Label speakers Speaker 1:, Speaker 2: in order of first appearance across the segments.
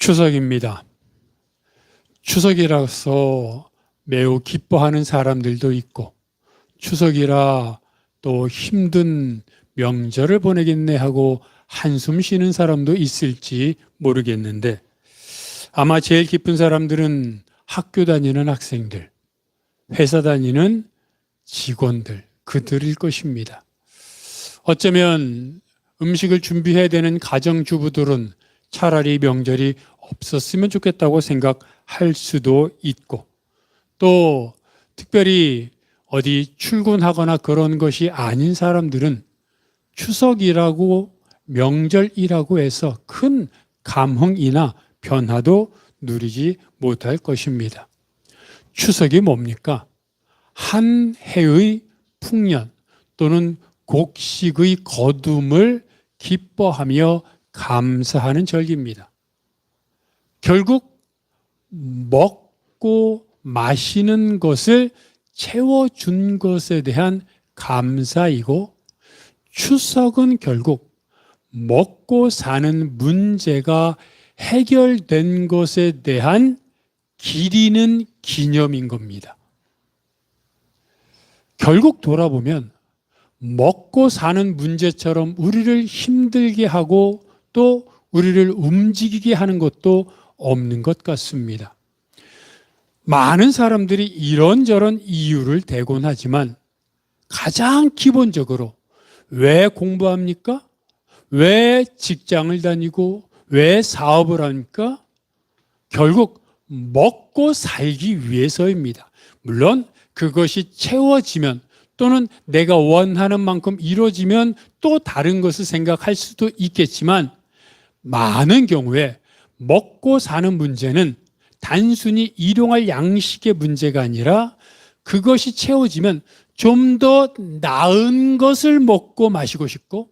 Speaker 1: 추석입니다. 추석이라서 매우 기뻐하는 사람들도 있고, 추석이라 또 힘든 명절을 보내겠네 하고 한숨 쉬는 사람도 있을지 모르겠는데, 아마 제일 기쁜 사람들은 학교 다니는 학생들, 회사 다니는 직원들, 그들일 것입니다. 어쩌면 음식을 준비해야 되는 가정주부들은 차라리 명절이 없었으면 좋겠다고 생각할 수도 있고, 또 특별히 어디 출근하거나 그런 것이 아닌 사람들은 추석이라고 명절이라고 해서 큰 감흥이나 변화도 누리지 못할 것입니다. 추석이 뭡니까? 한 해의 풍년 또는 곡식의 거둠을 기뻐하며 감사하는 절기입니다. 결국 먹고 마시는 것을 채워준 것에 대한 감사이고, 추석은 결국 먹고 사는 문제가 해결된 것에 대한 기리는 기념인 겁니다. 결국 돌아보면 먹고 사는 문제처럼 우리를 힘들게 하고 또 우리를 움직이게 하는 것도 없는 것 같습니다. 많은 사람들이 이런저런 이유를 대곤 하지만 가장 기본적으로 왜 공부합니까? 왜 직장을 다니고 왜 사업을 합니까? 결국 먹고 살기 위해서입니다. 물론 그것이 채워지면 또는 내가 원하는 만큼 이루어지면 또 다른 것을 생각할 수도 있겠지만, 많은 경우에 먹고 사는 문제는 단순히 일용할 양식의 문제가 아니라 그것이 채워지면 좀 더 나은 것을 먹고 마시고 싶고,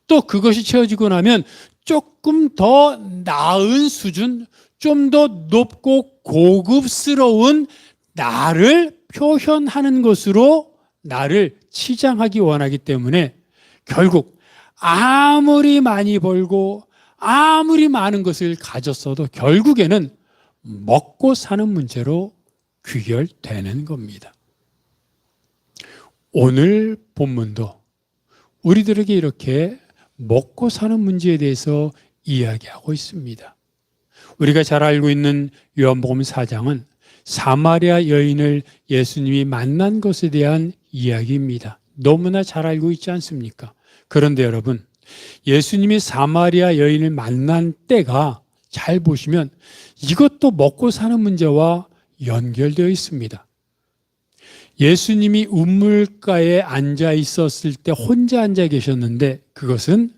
Speaker 1: 또 그것이 채워지고 나면 조금 더 나은 수준, 좀 더 높고 고급스러운 나를 표현하는 것으로 나를 치장하기 원하기 때문에 결국 아무리 많이 벌고 아무리 많은 것을 가졌어도 결국에는 먹고 사는 문제로 귀결되는 겁니다. 오늘 본문도 우리들에게 이렇게 먹고 사는 문제에 대해서 이야기하고 있습니다. 우리가 잘 알고 있는 요한복음 4장은 사마리아 여인을 예수님이 만난 것에 대한 이야기입니다. 너무나 잘 알고 있지 않습니까? 그런데 여러분, 예수님이 사마리아 여인을 만난 때가 잘 보시면 이것도 먹고 사는 문제와 연결되어 있습니다. 예수님이 우물가에 앉아 있었을 때 혼자 앉아 계셨는데, 그것은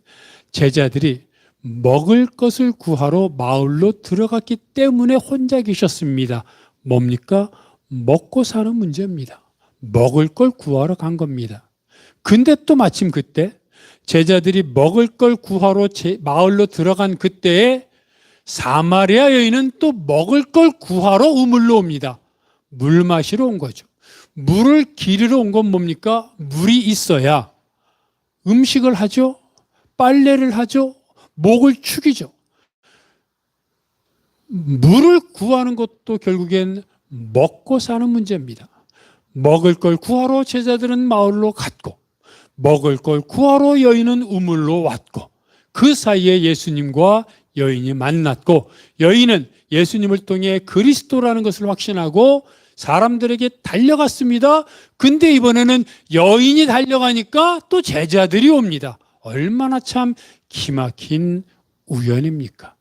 Speaker 1: 제자들이 먹을 것을 구하러 마을로 들어갔기 때문에 혼자 계셨습니다. 뭡니까? 먹고 사는 문제입니다. 먹을 걸 구하러 간 겁니다. 근데 또 마침 그때 제자들이 먹을 걸 구하러 마을로 들어간 그때에 사마리아 여인은 또 먹을 걸 구하러 우물로 옵니다. 물 마시러 온 거죠. 물을 기르러 온 건 뭡니까? 물이 있어야 음식을 하죠. 빨래를 하죠. 목을 축이죠. 물을 구하는 것도 결국엔 먹고 사는 문제입니다. 먹을 걸 구하러 제자들은 마을로 갔고, 먹을 걸 구하러 여인은 우물로 왔고, 그 사이에 예수님과 여인이 만났고, 여인은 예수님을 통해 그리스도라는 것을 확신하고 사람들에게 달려갔습니다. 근데 이번에는 여인이 달려가니까 또 제자들이 옵니다. 얼마나 참 기막힌 우연입니까?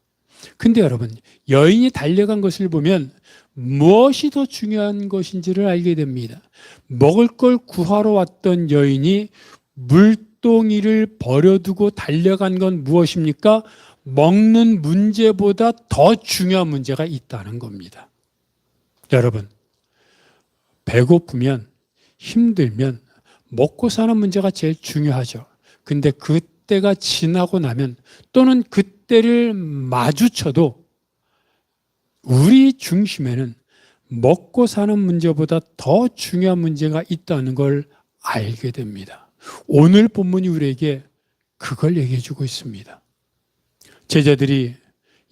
Speaker 1: 근데 여러분, 여인이 달려간 것을 보면 무엇이 더 중요한 것인지를 알게 됩니다. 먹을 걸 구하러 왔던 여인이 물동이를 버려두고 달려간 건 무엇입니까? 먹는 문제보다 더 중요한 문제가 있다는 겁니다. 여러분, 배고프면, 힘들면 먹고 사는 문제가 제일 중요하죠. 근데 그때가 지나고 나면, 또는 그때를 마주쳐도 우리 중심에는 먹고 사는 문제보다 더 중요한 문제가 있다는 걸 알게 됩니다. 오늘 본문이 우리에게 그걸 얘기해 주고 있습니다. 제자들이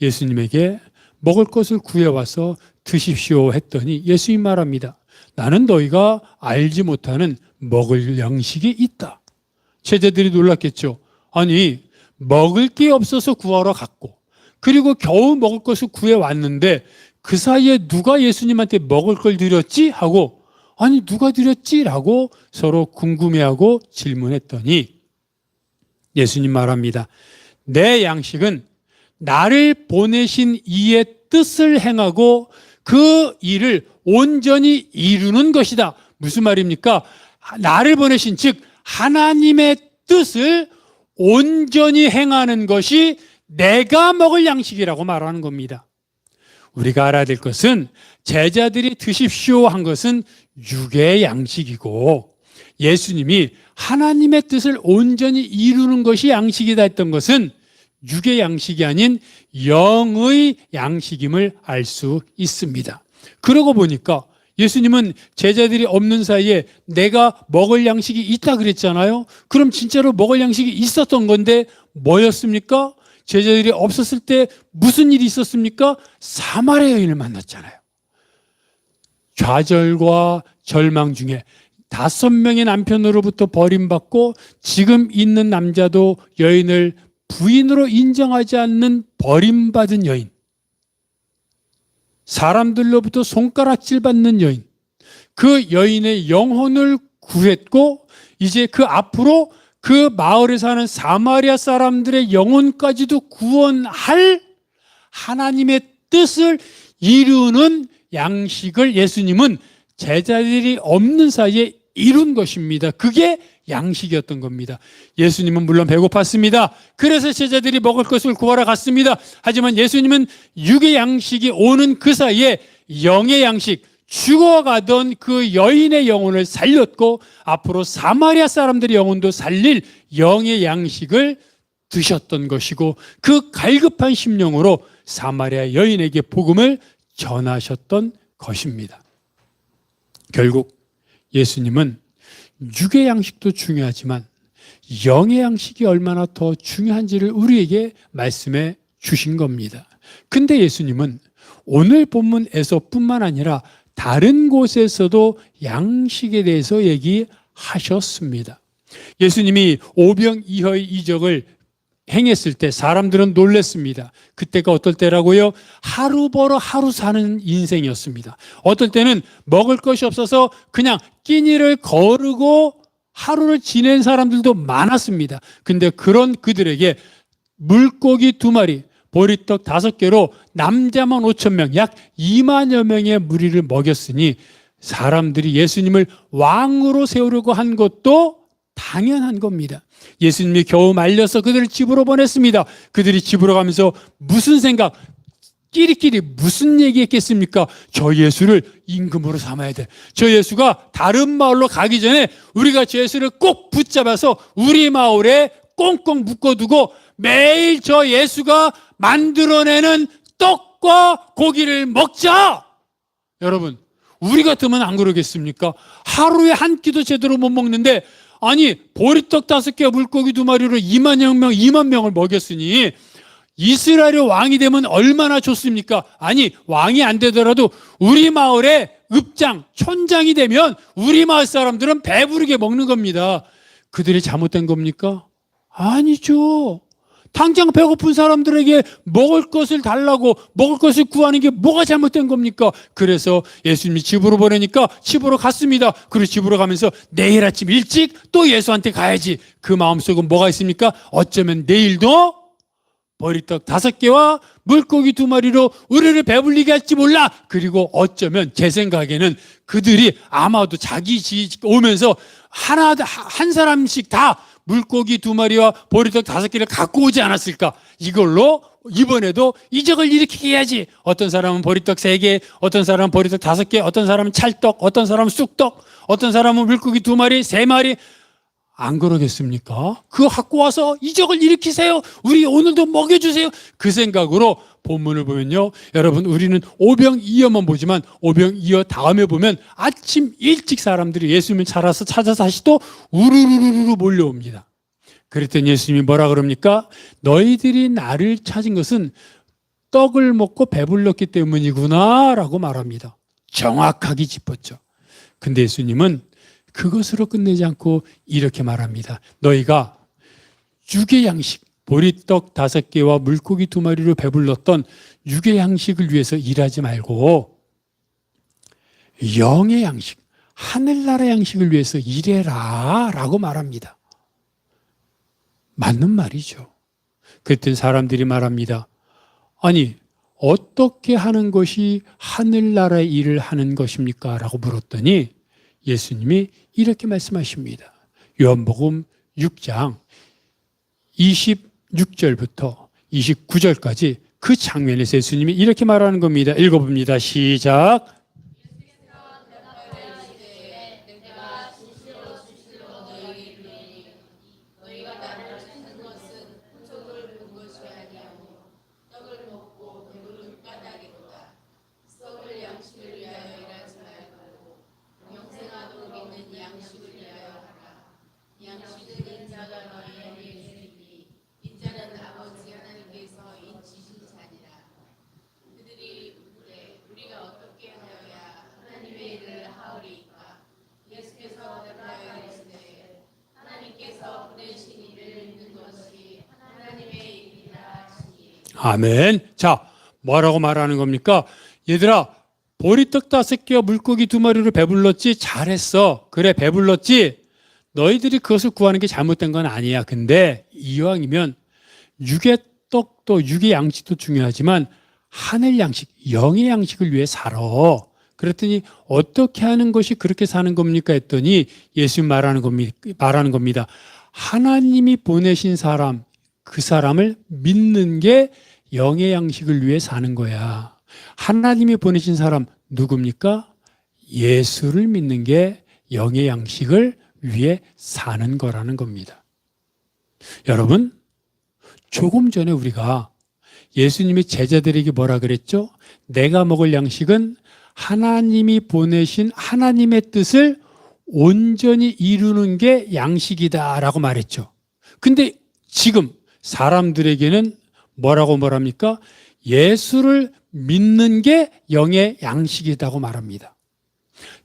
Speaker 1: 예수님에게 먹을 것을 구해와서 드십시오 했더니 예수님 말합니다. 나는 너희가 알지 못하는 먹을 양식이 있다. 제자들이 놀랐겠죠. 아니, 먹을 게 없어서 구하러 갔고, 그리고 겨우 먹을 것을 구해왔는데 그 사이에 누가 예수님한테 먹을 걸 드렸지? 하고, 아니 누가 드렸지? 라고 서로 궁금해하고 질문했더니 예수님 말합니다. 내 양식은 나를 보내신 이의 뜻을 행하고 그 일을 온전히 이루는 것이다. 무슨 말입니까? 나를 보내신, 즉 하나님의 뜻을 온전히 행하는 것이 내가 먹을 양식이라고 말하는 겁니다. 우리가 알아야 될 것은 제자들이 드십시오 한 것은 육의 양식이고, 예수님이 하나님의 뜻을 온전히 이루는 것이 양식이다 했던 것은 육의 양식이 아닌 영의 양식임을 알 수 있습니다. 그러고 보니까 예수님은 제자들이 없는 사이에 내가 먹을 양식이 있다 그랬잖아요. 그럼 진짜로 먹을 양식이 있었던 건데 뭐였습니까? 제자들이 없었을 때 무슨 일이 있었습니까? 사마리아 여인을 만났잖아요. 좌절과 절망 중에 5명의 남편으로부터 버림받고 지금 있는 남자도 여인을 부인으로 인정하지 않는 버림받은 여인, 사람들로부터 손가락질 받는 여인, 그 여인의 영혼을 구했고 이제 그 앞으로 그 마을에 사는 사마리아 사람들의 영혼까지도 구원할 하나님의 뜻을 이루는 양식을 예수님은 제자들이 없는 사이에 이룬 것입니다. 그게 양식이었던 겁니다. 예수님은 물론 배고팠습니다. 그래서 제자들이 먹을 것을 구하러 갔습니다. 하지만 예수님은 육의 양식이 오는 그 사이에 영의 양식, 죽어가던 그 여인의 영혼을 살렸고 앞으로 사마리아 사람들의 영혼도 살릴 영의 양식을 드셨던 것이고, 그 갈급한 심령으로 사마리아 여인에게 복음을 전하셨던 것입니다. 결국 예수님은 육의 양식도 중요하지만 영의 양식이 얼마나 더 중요한지를 우리에게 말씀해 주신 겁니다. 근데 예수님은 오늘 본문에서뿐만 아니라 다른 곳에서도 양식에 대해서 얘기하셨습니다. 예수님이 오병이어의 이적을 행했을 때 사람들은 놀랐습니다. 그때가 어떨 때라고요? 하루 벌어 하루 사는 인생이었습니다. 어떨 때는 먹을 것이 없어서 그냥 끼니를 거르고 하루를 지낸 사람들도 많았습니다. 근데 그런 그들에게 물고기 2마리, 보리떡 5개로 남자만 5,000명, 약 2만여 명의 무리를 먹였으니 사람들이 예수님을 왕으로 세우려고 한 것도 당연한 겁니다. 예수님이 겨우 말려서 그들을 집으로 보냈습니다. 그들이 집으로 가면서 무슨 생각, 끼리끼리 무슨 얘기했겠습니까? 저 예수를 임금으로 삼아야 돼. 저 예수가 다른 마을로 가기 전에 우리가 저 예수를 꼭 붙잡아서 우리 마을에 꽁꽁 묶어두고 매일 저 예수가 만들어내는 떡과 고기를 먹자. 여러분, 우리 같으면 안 그러겠습니까? 하루에 한 끼도 제대로 못 먹는데, 아니 보리떡 5개 물고기 2마리로 2만 명을 먹였으니 이스라엘의 왕이 되면 얼마나 좋습니까? 아니 왕이 안 되더라도 우리 마을의 읍장, 촌장이 되면 우리 마을 사람들은 배부르게 먹는 겁니다. 그들이 잘못된 겁니까? 아니죠. 당장 배고픈 사람들에게 먹을 것을 달라고 먹을 것을 구하는 게 뭐가 잘못된 겁니까? 그래서 예수님이 집으로 보내니까 집으로 갔습니다. 그리고 집으로 가면서 내일 아침 일찍 또 예수한테 가야지. 그 마음속은 뭐가 있습니까? 어쩌면 내일도 보리떡 5개와 물고기 2마리로 우리를 배불리게 할지 몰라. 그리고 어쩌면 제 생각에는 그들이 아마도 자기 집 오면서 한 사람씩 다 물고기 2마리와 보리떡 5개를 갖고 오지 않았을까? 이걸로 이번에도 이적을 일으키게 해야지. 어떤 사람은 보리떡 3개, 어떤 사람은 보리떡 5개, 어떤 사람은 찰떡, 어떤 사람은 쑥떡, 어떤 사람은 물고기 2마리, 3마리. 안 그러겠습니까? 그거 갖고 와서 이적을 일으키세요. 우리 오늘도 먹여주세요. 그 생각으로 본문을 보면요, 여러분, 우리는 오병이어만 보지만 오병이어 다음에 보면 아침 일찍 사람들이 예수님을 찾아서 다시 또 우르르르르 몰려옵니다. 그랬더니 예수님이 뭐라 그럽니까? 너희들이 나를 찾은 것은 떡을 먹고 배불렀기 때문이구나 라고 말합니다. 정확하게 짚었죠. 근데 예수님은 그것으로 끝내지 않고 이렇게 말합니다. 너희가 육의 양식, 보리떡 5개와 물고기 2마리로 배불렀던 육의 양식을 위해서 일하지 말고 영의 양식, 하늘나라 양식을 위해서 일해라 라고 말합니다. 맞는 말이죠. 그랬더니 사람들이 말합니다. 아니, 어떻게 하는 것이 하늘나라의 일을 하는 것입니까? 라고 물었더니 예수님이 이렇게 말씀하십니다. 요한복음 6장 26절부터 29절까지 그 장면에서 예수님이 이렇게 말하는 겁니다. 읽어봅니다. 시작. 아멘. 자, 뭐라고 말하는 겁니까? 얘들아, 보리떡 5개와 물고기 2마리로 배불렀지? 잘했어. 그래, 배불렀지? 너희들이 그것을 구하는 게 잘못된 건 아니야. 근데 이왕이면 육의 떡도 육의 양식도 중요하지만 하늘 양식, 영의 양식을 위해 살아. 그랬더니 어떻게 하는 것이 그렇게 사는 겁니까? 했더니 예수님 말하는 겁니다. 하나님이 보내신 사람, 그 사람을 믿는 게 영의 양식을 위해 사는 거야. 하나님이 보내신 사람 누굽니까? 예수를 믿는 게 영의 양식을 위해 사는 거라는 겁니다. 여러분, 조금 전에 우리가 예수님이 제자들에게 뭐라 그랬죠? 내가 먹을 양식은 하나님이 보내신 하나님의 뜻을 온전히 이루는 게 양식이다라고 말했죠. 근데 지금 사람들에게는 뭐라고 말합니까? 예수를 믿는 게 영의 양식이라고 말합니다.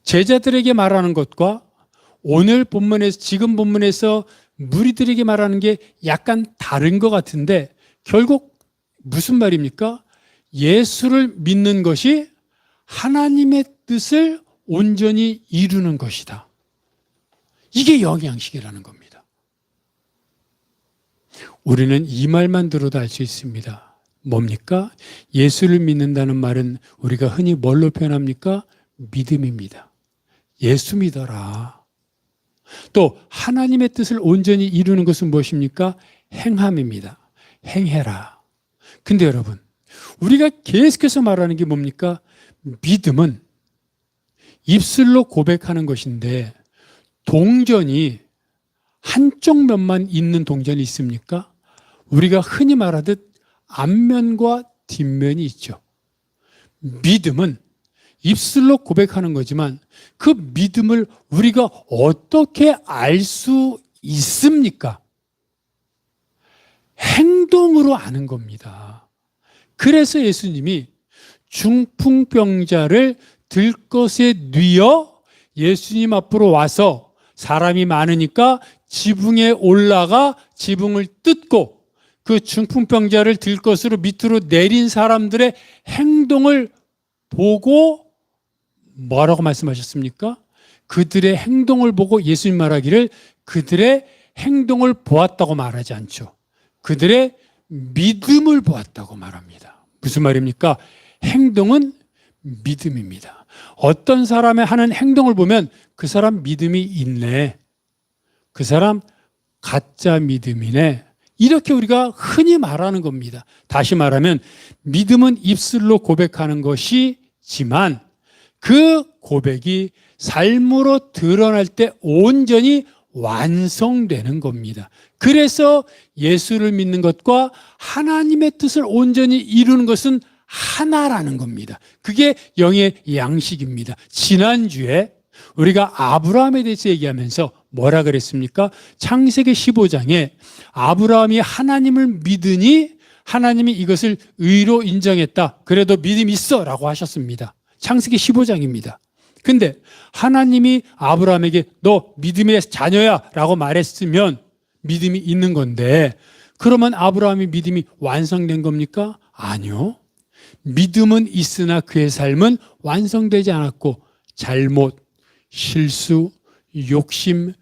Speaker 1: 제자들에게 말하는 것과 오늘 본문에서, 지금 본문에서 무리들에게 말하는 게 약간 다른 것 같은데 결국 무슨 말입니까? 예수를 믿는 것이 하나님의 뜻을 온전히 이루는 것이다. 이게 영의 양식이라는 겁니다. 우리는 이 말만 들어도 알 수 있습니다. 뭡니까? 예수를 믿는다는 말은 우리가 흔히 뭘로 표현합니까? 믿음입니다. 예수 믿어라. 또 하나님의 뜻을 온전히 이루는 것은 무엇입니까? 행함입니다. 행해라. 근데 여러분, 우리가 계속해서 말하는 게 뭡니까? 믿음은 입술로 고백하는 것인데 동전이 한쪽 면만 있는 동전이 있습니까? 우리가 흔히 말하듯 앞면과 뒷면이 있죠. 믿음은 입술로 고백하는 거지만 그 믿음을 우리가 어떻게 알 수 있습니까? 행동으로 아는 겁니다. 그래서 예수님이 중풍병자를 들것에 뉘어 예수님 앞으로 와서 사람이 많으니까 지붕에 올라가 지붕을 뜯고 그 중풍병자를 들것으로 밑으로 내린 사람들의 행동을 보고 뭐라고 말씀하셨습니까? 그들의 행동을 보고 예수님 말하기를 그들의 행동을 보았다고 말하지 않죠. 그들의 믿음을 보았다고 말합니다. 무슨 말입니까? 행동은 믿음입니다. 어떤 사람의 하는 행동을 보면 그 사람 믿음이 있네. 그 사람 가짜 믿음이네. 이렇게 우리가 흔히 말하는 겁니다. 다시 말하면 믿음은 입술로 고백하는 것이지만 그 고백이 삶으로 드러날 때 온전히 완성되는 겁니다. 그래서 예수를 믿는 것과 하나님의 뜻을 온전히 이루는 것은 하나라는 겁니다. 그게 영의 양식입니다. 지난주에 우리가 아브라함에 대해서 얘기하면서 뭐라 그랬습니까? 창세기 15장에 아브라함이 하나님을 믿으니 하나님이 이것을 의로 인정했다. 그래도 믿음이 있어 라고 하셨습니다. 창세기 15장입니다. 근데 하나님이 아브라함에게 너 믿음의 자녀야 라고 말했으면 믿음이 있는 건데, 그러면 아브라함의 믿음이 완성된 겁니까? 아니요. 믿음은 있으나 그의 삶은 완성되지 않았고 잘못, 실수, 욕심,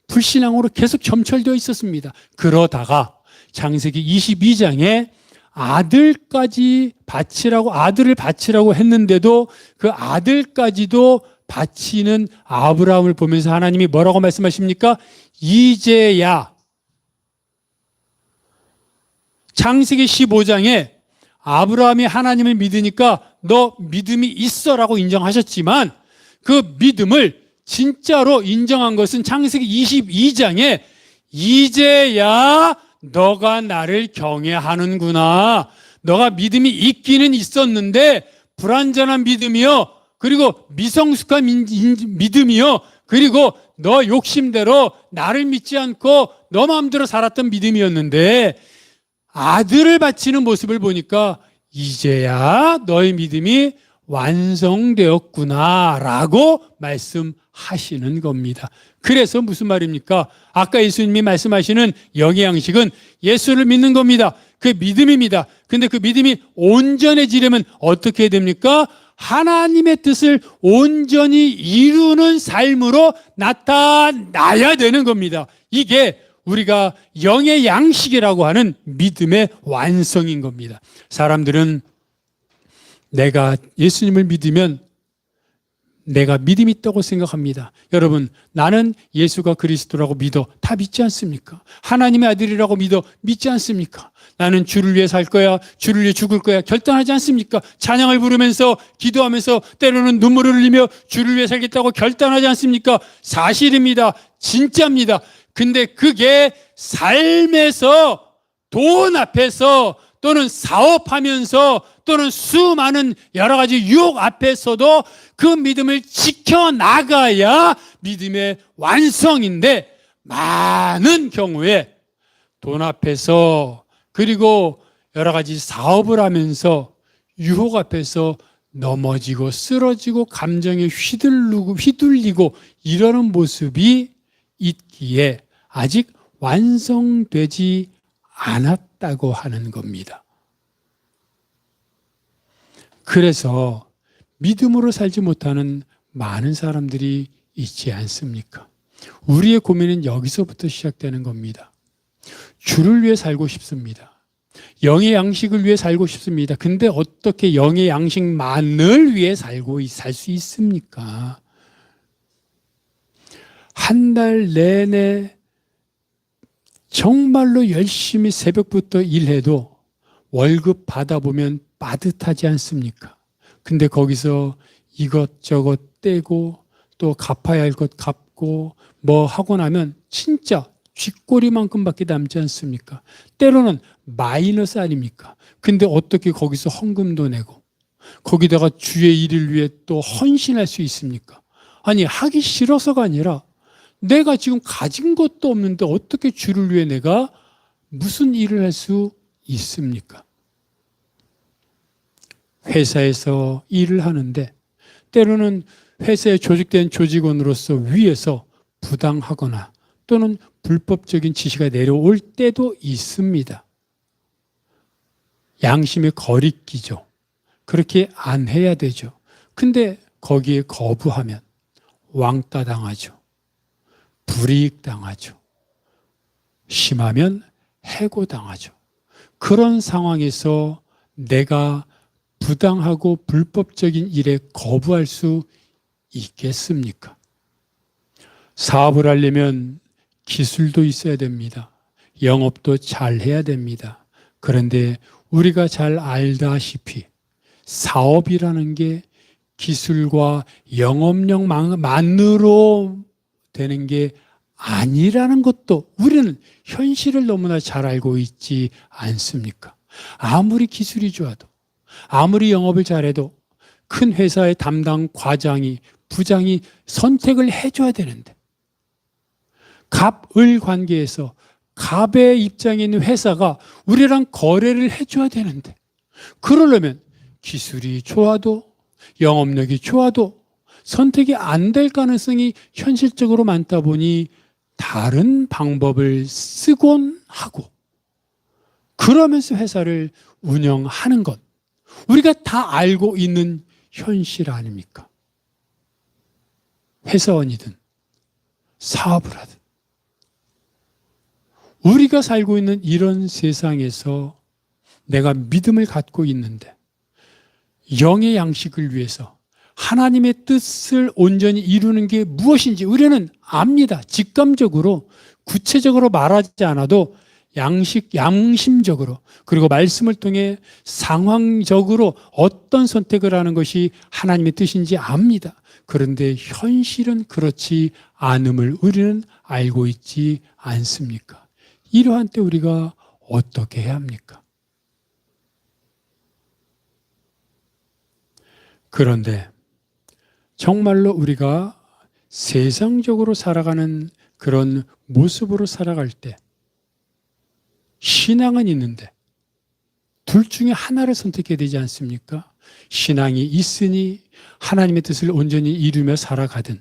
Speaker 1: 불신앙으로 계속 점철되어 있었습니다. 그러다가 창세기 22장에 아들을 바치라고 했는데도 그 아들까지도 바치는 아브라함을 보면서 하나님이 뭐라고 말씀하십니까? 이제야. 창세기 15장에 아브라함이 하나님을 믿으니까 너 믿음이 있어라고 인정하셨지만 그 믿음을 진짜로 인정한 것은 창세기 22장에 이제야 너가 나를 경외하는구나. 너가 믿음이 있기는 있었는데 불완전한 믿음이요. 그리고 미성숙한 믿음이요. 그리고 너 욕심대로 나를 믿지 않고 너 마음대로 살았던 믿음이었는데 아들을 바치는 모습을 보니까 이제야 너의 믿음이 완성되었구나 라고 말씀하시는 겁니다. 그래서 무슨 말입니까? 아까 예수님이 말씀하시는 영의 양식은 예수를 믿는 겁니다. 그 믿음입니다. 근데 그 믿음이 온전해지려면 어떻게 해야 됩니까? 하나님의 뜻을 온전히 이루는 삶으로 나타나야 되는 겁니다. 이게 우리가 영의 양식이라고 하는 믿음의 완성인 겁니다. 사람들은 내가 예수님을 믿으면 내가 믿음이 있다고 생각합니다. 여러분, 나는 예수가 그리스도라고 믿어. 다 믿지 않습니까? 하나님의 아들이라고 믿어. 믿지 않습니까? 나는 주를 위해 살 거야. 주를 위해 죽을 거야. 결단하지 않습니까? 찬양을 부르면서 기도하면서 때로는 눈물을 흘리며 주를 위해 살겠다고 결단하지 않습니까? 사실입니다. 진짜입니다. 근데 그게 삶에서 돈 앞에서 또는 사업하면서 또는 수많은 여러 가지 유혹 앞에서도 그 믿음을 지켜나가야 믿음의 완성인데, 많은 경우에 돈 앞에서 그리고 여러 가지 사업을 하면서 유혹 앞에서 넘어지고 쓰러지고 감정에 휘둘리고 이러는 모습이 있기에 아직 완성되지 않았다고 하는 겁니다. 그래서 믿음으로 살지 못하는 많은 사람들이 있지 않습니까? 우리의 고민은 여기서부터 시작되는 겁니다. 주를 위해 살고 싶습니다. 영의 양식을 위해 살고 싶습니다. 근데 어떻게 영의 양식만을 위해 살 수 있습니까? 한 달 내내 정말로 열심히 새벽부터 일해도 월급 받아보면 빠듯하지 않습니까? 근데 거기서 이것저것 떼고 또 갚아야 할 것 갚고 뭐 하고 나면 진짜 쥐꼬리만큼밖에 남지 않습니까? 때로는 마이너스 아닙니까? 근데 어떻게 거기서 헌금도 내고 거기다가 주의 일을 위해 또 헌신할 수 있습니까? 아니, 하기 싫어서가 아니라 내가 지금 가진 것도 없는데 어떻게 주를 위해 내가 무슨 일을 할 수 있습니까? 회사에서 일을 하는데 때로는 회사에 조직된 조직원으로서 위에서 부당하거나 또는 불법적인 지시가 내려올 때도 있습니다. 양심의 거리끼죠. 그렇게 안 해야 되죠. 근데 거기에 거부하면 왕따 당하죠. 불이익 당하죠. 심하면 해고 당하죠. 그런 상황에서 내가 부당하고 불법적인 일에 거부할 수 있겠습니까? 사업을 하려면 기술도 있어야 됩니다. 영업도 잘 해야 됩니다. 그런데 우리가 잘 알다시피 사업이라는 게 기술과 영업력만으로 되는 게 아니라는 것도 우리는 현실을 너무나 잘 알고 있지 않습니까? 아무리 기술이 좋아도 아무리 영업을 잘해도 큰 회사의 담당 과장이 부장이 선택을 해줘야 되는데 갑을 관계에서 갑의 입장에 있는 회사가 우리랑 거래를 해줘야 되는데, 그러려면 기술이 좋아도 영업력이 좋아도 선택이 안 될 가능성이 현실적으로 많다 보니 다른 방법을 쓰곤 하고, 그러면서 회사를 운영하는 것, 우리가 다 알고 있는 현실 아닙니까? 회사원이든 사업을 하든 우리가 살고 있는 이런 세상에서 내가 믿음을 갖고 있는데 영의 양식을 위해서 하나님의 뜻을 온전히 이루는 게 무엇인지 우리는 압니다. 직감적으로, 구체적으로 말하지 않아도 양심적으로, 그리고 말씀을 통해 상황적으로 어떤 선택을 하는 것이 하나님의 뜻인지 압니다. 그런데 현실은 그렇지 않음을 우리는 알고 있지 않습니까? 이러한 때 우리가 어떻게 해야 합니까? 그런데 정말로 우리가 세상적으로 살아가는 그런 모습으로 살아갈 때 신앙은 있는데 둘 중에 하나를 선택해야 되지 않습니까? 신앙이 있으니 하나님의 뜻을 온전히 이루며 살아가든,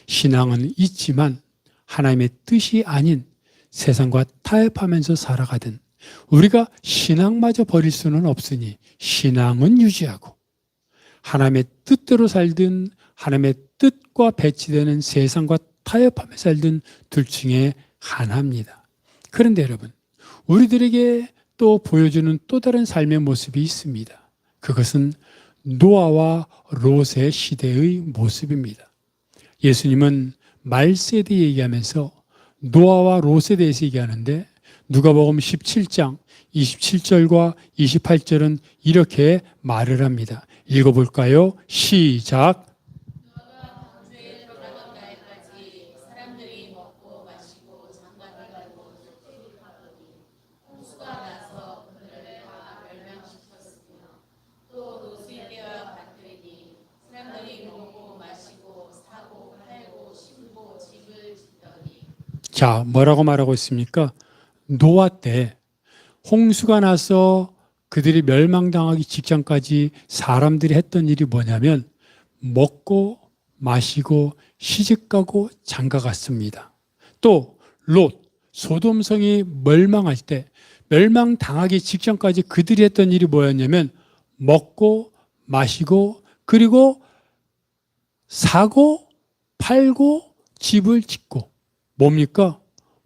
Speaker 1: 신앙은 있지만 하나님의 뜻이 아닌 세상과 타협하면서 살아가든, 우리가 신앙마저 버릴 수는 없으니 신앙은 유지하고 하나님의 뜻대로 살든 하나님의 뜻과 배치되는 세상과 타협하며 살든 둘 중에 하나입니다. 그런데 여러분, 우리들에게 또 보여주는 또 다른 삶의 모습이 있습니다. 그것은 노아와 롯의 시대의 모습입니다. 예수님은 말세대 얘기하면서 노아와 롯에 대해서 얘기하는데, 누가복음 17장 27절과 28절은 이렇게 말을 합니다. 읽어볼까요? 시작. 자, 뭐라고 말하고 있습니까? 노아 때 홍수가 나서 그들이 멸망당하기 직전까지 사람들이 했던 일이 뭐냐면 먹고 마시고 시집가고 장가갔습니다. 또 롯, 소돔성이 멸망할 때 멸망당하기 직전까지 그들이 했던 일이 뭐였냐면 먹고 마시고 그리고 사고 팔고 집을 짓고, 뭡니까?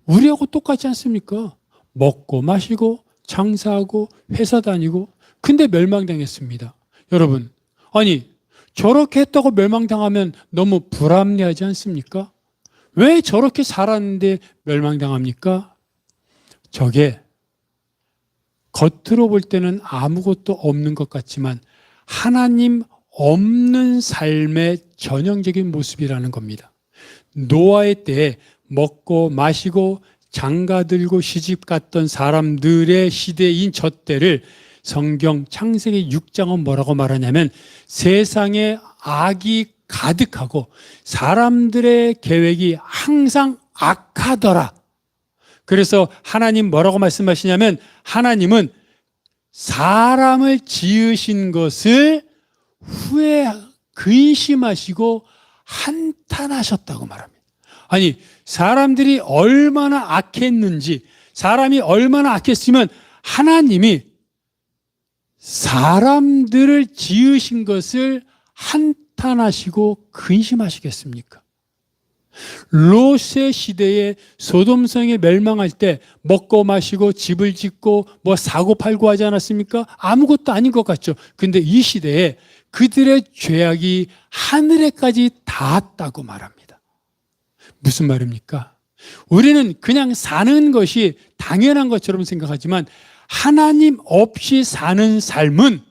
Speaker 1: 우리하고 똑같지 않습니까? 먹고 마시고 장사하고 회사 다니고, 근데 멸망당했습니다. 여러분, 아니 저렇게 했다고 멸망당하면 너무 불합리하지 않습니까? 왜 저렇게 살았는데 멸망당합니까? 저게 겉으로 볼 때는 아무것도 없는 것 같지만 하나님 없는 삶의 전형적인 모습이라는 겁니다. 노아의 때에 먹고 마시고 장가들고 시집 갔던 사람들의 시대인 저 때를 성경 창세기 6장은 뭐라고 말하냐면 세상에 악이 가득하고 사람들의 계획이 항상 악하더라. 그래서 하나님 뭐라고 말씀하시냐면 하나님은 사람을 지으신 것을 후에 근심하시고 한탄하셨다고 말합니다. 아니, 사람들이 얼마나 악했는지, 사람이 얼마나 악했으면 하나님이 사람들을 지으신 것을 한탄하시고 근심하시겠습니까? 롯의 시대에 소돔성이 멸망할 때 먹고 마시고 집을 짓고 뭐 사고 팔고 하지 않았습니까? 아무것도 아닌 것 같죠. 근데 이 시대에 그들의 죄악이 하늘에까지 닿았다고 말합니다. 무슨 말입니까? 우리는 그냥 사는 것이 당연한 것처럼 생각하지만 하나님 없이 사는 삶은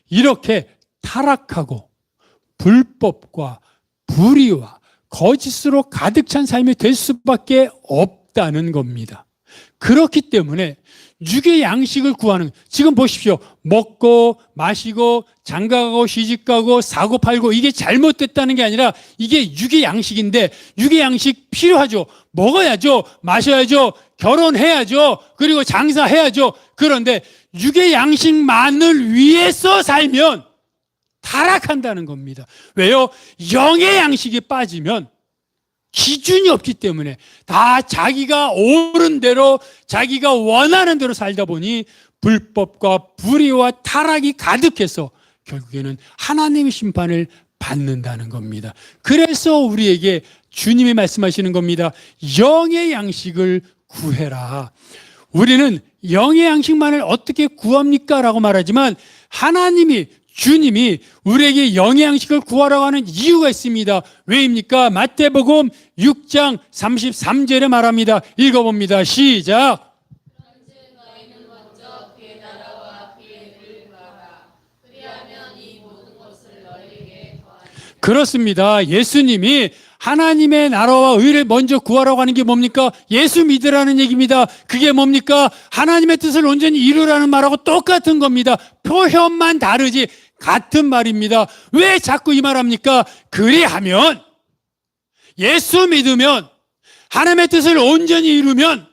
Speaker 1: 이렇게 타락하고 불법과 불의와 거짓으로 가득 찬 삶이 될 수밖에 없다는 겁니다. 그렇기 때문에 육의 양식을 구하는, 지금 보십시오. 먹고 마시고 장가가고 시집가고 사고 팔고 이게 잘못됐다는 게 아니라 이게 육의 양식인데 육의 양식 필요하죠. 먹어야죠. 마셔야죠. 결혼해야죠. 그리고 장사해야죠. 그런데 육의 양식만을 위해서 살면 타락한다는 겁니다. 왜요? 영의 양식이 빠지면 기준이 없기 때문에 다 자기가 옳은 대로 자기가 원하는 대로 살다 보니 불법과 불의와 타락이 가득해서 결국에는 하나님의 심판을 받는다는 겁니다. 그래서 우리에게 주님이 말씀하시는 겁니다. 영의 양식을 구해라. 우리는 영의 양식만을 어떻게 구합니까? 라고 말하지만 하나님이 주님이 우리에게 영의 양식을 구하라고 하는 이유가 있습니다. 왜입니까? 마태복음 6장 33절에 말합니다. 읽어봅니다. 시작. 그렇습니다. 예수님이 하나님의 나라와 의를 먼저 구하라고 하는 게 뭡니까? 예수 믿으라는 얘기입니다. 그게 뭡니까? 하나님의 뜻을 온전히 이루라는 말하고 똑같은 겁니다. 표현만 다르지 같은 말입니다. 왜 자꾸 이 말합니까? 그리하면 예수 믿으면 하나님의 뜻을 온전히 이루면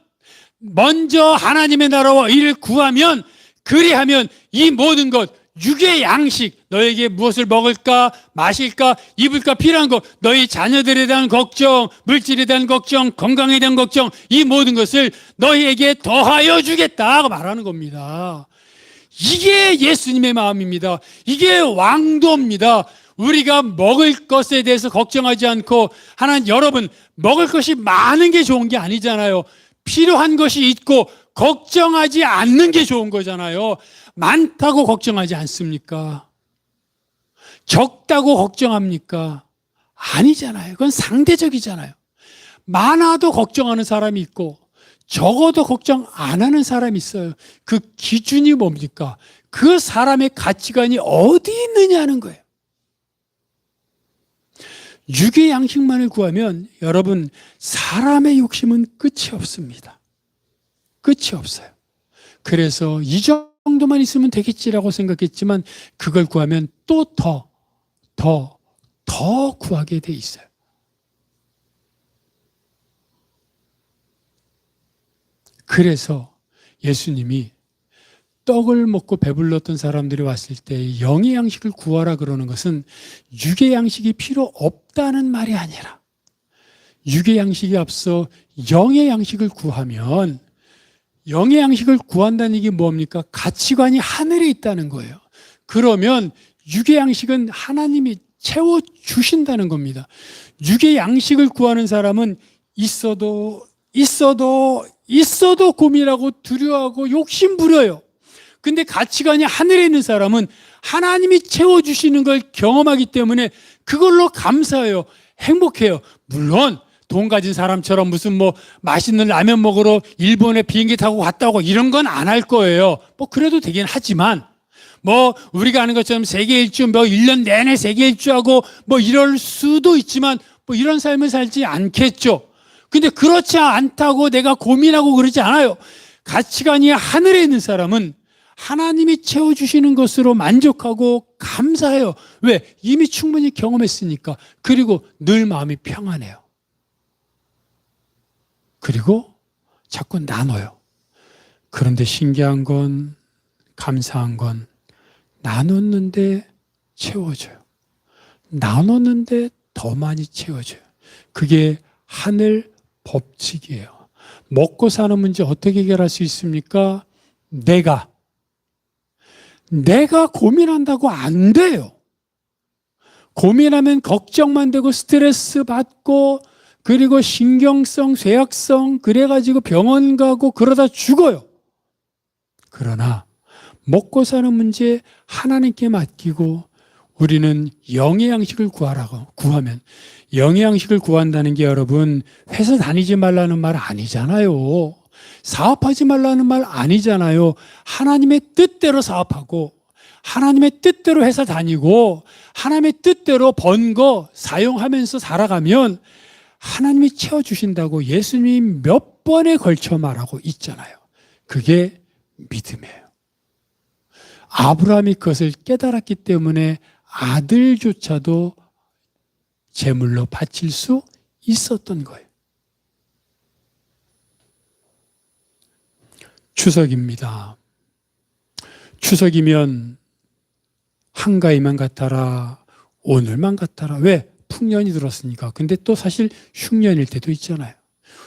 Speaker 1: 먼저 하나님의 나라와 의를 구하면 그리하면 이 모든 것 육의 양식, 너에게 무엇을 먹을까, 마실까, 입을까 필요한 것, 너희 자녀들에 대한 걱정, 물질에 대한 걱정, 건강에 대한 걱정, 이 모든 것을 너희에게 더하여 주겠다고 말하는 겁니다. 이게 예수님의 마음입니다. 이게 왕도입니다. 우리가 먹을 것에 대해서 걱정하지 않고 하나님, 여러분, 먹을 것이 많은 게 좋은 게 아니잖아요. 필요한 것이 있고 걱정하지 않는 게 좋은 거잖아요. 많다고 걱정하지 않습니까? 적다고 걱정합니까? 아니잖아요. 그건 상대적이잖아요. 많아도 걱정하는 사람이 있고 적어도 걱정 안 하는 사람이 있어요. 그 기준이 뭡니까? 그 사람의 가치관이 어디 있느냐는 거예요. 육의 양식만을 구하면 여러분, 사람의 욕심은 끝이 없습니다. 끝이 없어요. 그래서 이 정도만 있으면 되겠지라고 생각했지만 그걸 구하면 또 더 구하게 돼 있어요. 그래서 예수님이 떡을 먹고 배불렀던 사람들이 왔을 때 영의 양식을 구하라 그러는 것은 육의 양식이 필요 없다는 말이 아니라 육의 양식이 앞서 영의 양식을 구하면, 영의 양식을 구한다는 얘기 뭡니까? 가치관이 하늘에 있다는 거예요. 그러면 육의 양식은 하나님이 채워주신다는 겁니다. 육의 양식을 구하는 사람은 있어도 고민하고 두려워하고 욕심 부려요. 근데 가치관이 하늘에 있는 사람은 하나님이 채워주시는 걸 경험하기 때문에 그걸로 감사해요. 행복해요. 물론 돈 가진 사람처럼 무슨 뭐 맛있는 라면 먹으러 일본에 비행기 타고 갔다고 이런 건 안 할 거예요. 뭐 그래도 되긴 하지만 뭐 우리가 아는 것처럼 세계 일주, 뭐 1년 내내 세계 일주하고 뭐 이럴 수도 있지만 뭐 이런 삶을 살지 않겠죠. 근데 그렇지 않다고 내가 고민하고 그러지 않아요. 가치관이 하늘에 있는 사람은 하나님이 채워주시는 것으로 만족하고 감사해요. 왜? 이미 충분히 경험했으니까. 그리고 늘 마음이 평안해요. 그리고 자꾸 나눠요. 그런데 신기한 건, 감사한 건 나눴는데 채워져요. 나눴는데 더 많이 채워져요. 그게 하늘 법칙이에요. 먹고 사는 문제 어떻게 해결할 수 있습니까? 내가 고민한다고 안 돼요. 고민하면 걱정만 되고 스트레스 받고 그리고 신경성, 쇠약성 그래가지고 병원 가고 그러다 죽어요. 그러나 먹고 사는 문제 하나님께 맡기고 우리는 영의 양식을 구하면, 영의 양식을 구한다는 게 여러분 회사 다니지 말라는 말 아니잖아요. 사업하지 말라는 말 아니잖아요. 하나님의 뜻대로 사업하고 하나님의 뜻대로 회사 다니고 하나님의 뜻대로 번 거 사용하면서 살아가면 하나님이 채워주신다고 예수님이 몇 번에 걸쳐 말하고 있잖아요. 그게 믿음이에요. 아브라함이 그것을 깨달았기 때문에 아들조차도 제물로 바칠 수 있었던 거예요. 추석입니다. 추석이면 한가위만 같아라, 오늘만 같아라. 왜? 풍년이 들었으니까. 근데 또 사실 흉년일 때도 있잖아요.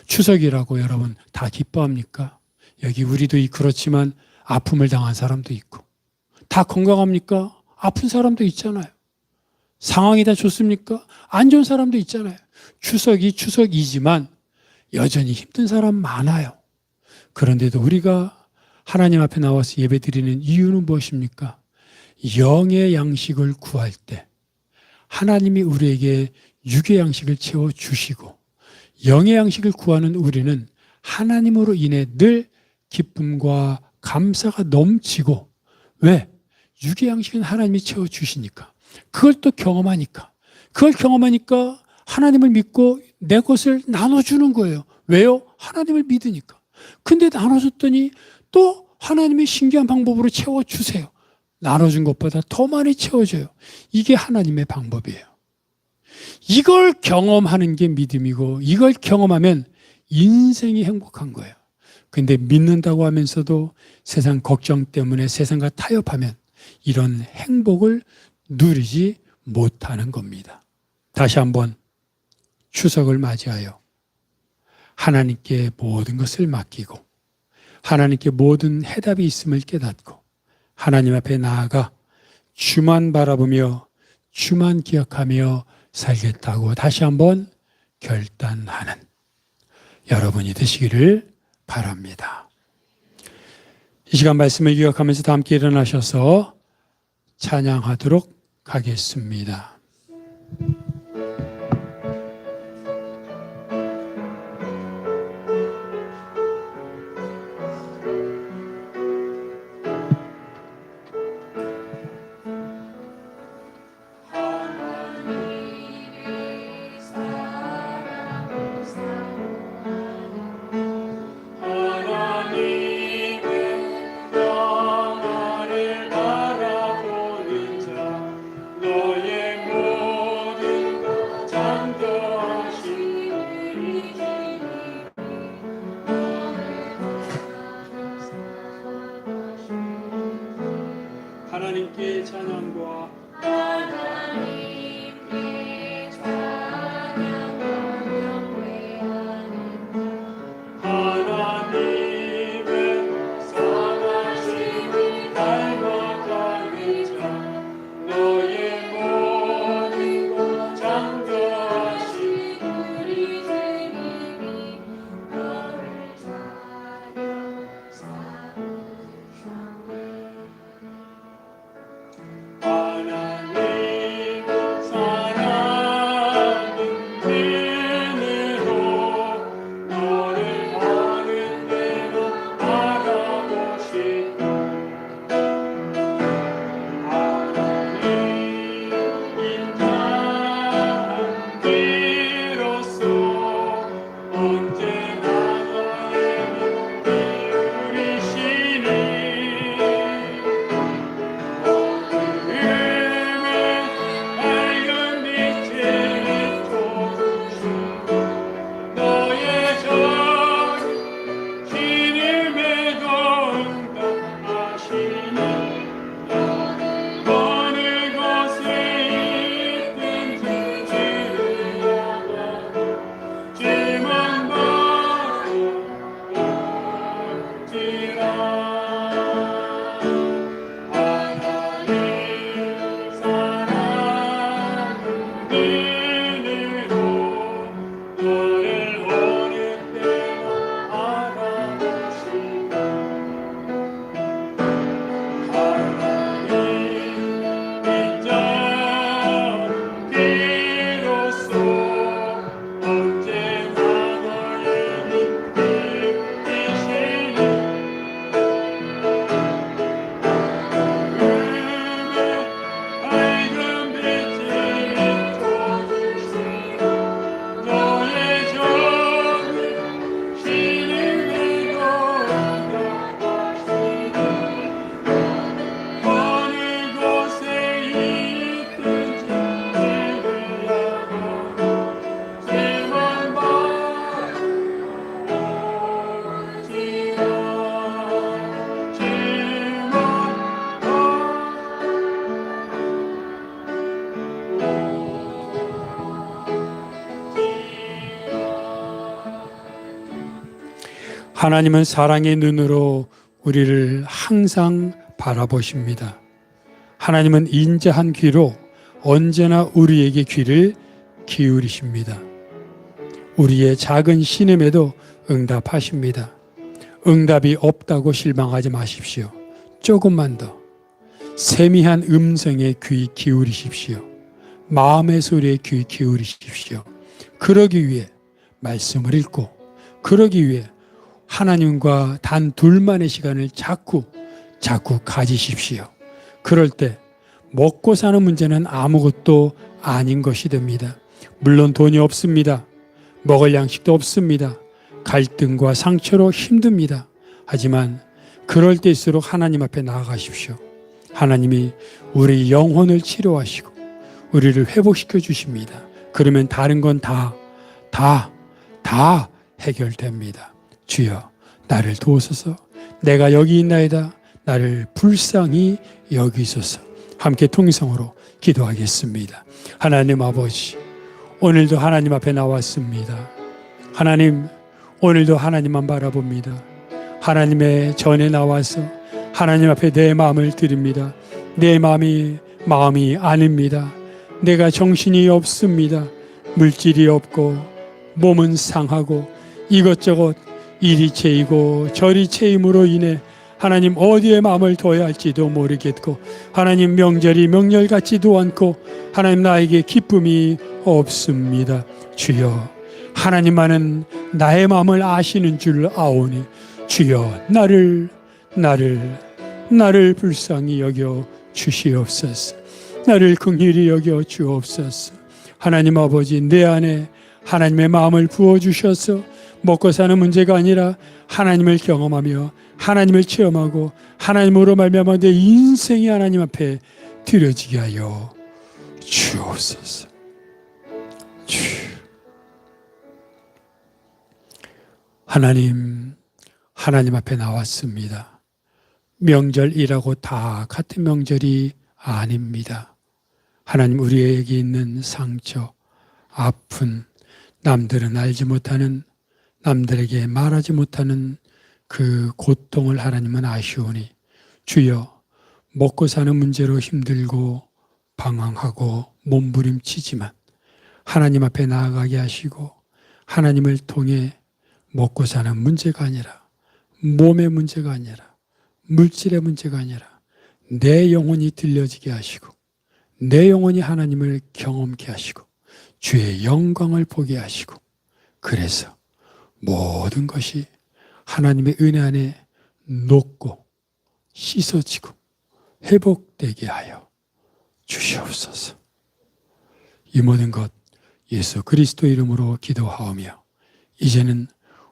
Speaker 1: 추석이라고 여러분 다 기뻐합니까? 여기 우리도 그렇지만 아픔을 당한 사람도 있고, 다 건강합니까? 아픈 사람도 있잖아요. 상황이 다 좋습니까? 안 좋은 사람도 있잖아요. 추석이 추석이지만 여전히 힘든 사람 많아요. 그런데도 우리가 하나님 앞에 나와서 예배드리는 이유는 무엇입니까? 영의 양식을 구할 때 하나님이 우리에게 육의 양식을 채워주시고, 영의 양식을 구하는 우리는 하나님으로 인해 늘 기쁨과 감사가 넘치고, 왜? 육의 양식은 하나님이 채워주시니까, 그걸 또 경험하니까, 하나님을 믿고 내 것을 나눠주는 거예요. 왜요? 하나님을 믿으니까. 근데 나눠줬더니 또 하나님의 신기한 방법으로 채워주세요. 나눠준 것보다 더 많이 채워줘요. 이게 하나님의 방법이에요. 이걸 경험하는 게 믿음이고, 이걸 경험하면 인생이 행복한 거예요. 근데 믿는다고 하면서도 세상 걱정 때문에 세상과 타협하면 이런 행복을 누리지 못하는 겁니다. 다시 한번 추석을 맞이하여 하나님께 모든 것을 맡기고, 하나님께 모든 해답이 있음을 깨닫고, 하나님 앞에 나아가 주만 바라보며 주만 기억하며 살겠다고 다시 한번 결단하는 여러분이 되시기를 바랍니다. 이 시간 말씀을 기억하면서 다 함께 일어나셔서 찬양하도록 하겠습니다.
Speaker 2: 너의
Speaker 1: 하나님은 사랑의 눈으로 우리를 항상 바라보십니다. 하나님은 인자한 귀로 언제나 우리에게 귀를 기울이십니다. 우리의 작은 신음에도 응답하십니다. 응답이 없다고 실망하지 마십시오. 조금만 더 세미한 음성에 귀 기울이십시오. 마음의 소리에 귀 기울이십시오. 그러기 위해 말씀을 읽고, 그러기 위해 하나님과 단 둘만의 시간을 자꾸 가지십시오. 그럴 때 먹고 사는 문제는 아무것도 아닌 것이 됩니다. 물론 돈이 없습니다. 먹을 양식도 없습니다. 갈등과 상처로 힘듭니다. 하지만 그럴 때일수록 하나님 앞에 나아가십시오. 하나님이 우리 영혼을 치료하시고 우리를 회복시켜 주십니다. 그러면 다른 건 다 해결됩니다. 주여, 나를 도우소서. 내가 여기 있나이다. 나를 불쌍히 여기소서. 함께 통성으로 기도하겠습니다. 하나님 아버지, 오늘도 하나님 앞에 나왔습니다. 하나님, 오늘도 하나님만 바라봅니다. 하나님의 전에 나와서 하나님 앞에 내 마음을 드립니다. 내 마음이 아닙니다. 내가 정신이 없습니다. 물질이 없고 몸은 상하고 이것저것 이리 채이고 저리 채임으로 인해 하나님 어디에 마음을 둬야 할지도 모르겠고, 하나님 명절이 명절 같지도 않고, 하나님 나에게 기쁨이 없습니다. 주여, 하나님만은 나의 마음을 아시는 줄 아오니 주여, 나를 불쌍히 여겨 주시옵소서. 나를 긍휼히 여겨 주옵소서. 하나님 아버지, 내 안에 하나님의 마음을 부어주셔서 먹고 사는 문제가 아니라 하나님을 경험하며 하나님을 체험하고 하나님으로 말미암아 내 인생이 하나님 앞에 드려지게 하여 주옵소서. 하나님 앞에 나왔습니다. 명절이라고 다 같은 명절이 아닙니다. 하나님, 우리에게 있는 상처, 아픈, 남들은 알지 못하는, 남들에게 말하지 못하는 그 고통을 하나님은 아시오니 주여, 먹고 사는 문제로 힘들고 방황하고 몸부림치지만 하나님 앞에 나아가게 하시고, 하나님을 통해 먹고 사는 문제가 아니라, 몸의 문제가 아니라, 물질의 문제가 아니라 내 영혼이 들려지게 하시고 내 영혼이 하나님을 경험케 하시고 주의 영광을 보게 하시고, 그래서 모든 것이 하나님의 은혜 안에 녹고 씻어지고 회복되게 하여 주시옵소서. 이 모든 것 예수 그리스도 이름으로 기도하오며, 이제는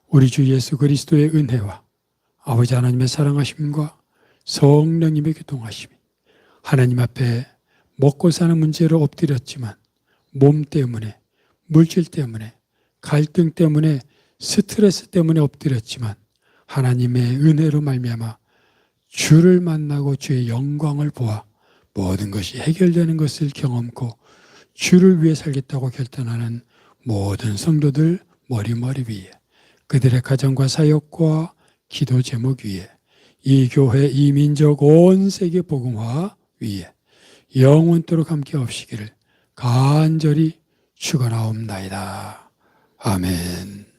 Speaker 1: 우리 주 예수 그리스도의 은혜와 아버지 하나님의 사랑하심과 성령님의 교통하심이 하나님 앞에 먹고 사는 문제로 엎드렸지만 몸 때문에, 물질 때문에, 갈등 때문에, 스트레스 때문에 엎드렸지만 하나님의 은혜로 말미암아 주를 만나고 주의 영광을 보아 모든 것이 해결되는 것을 경험코 주를 위해 살겠다고 결단하는 모든 성도들 머리 위에, 그들의 가정과 사역과 기도 제목 위에, 이 교회, 이 민족, 온 세계 복음화 위에 영원토록 함께 없시기를 간절히 축원하옵나이다. 아멘.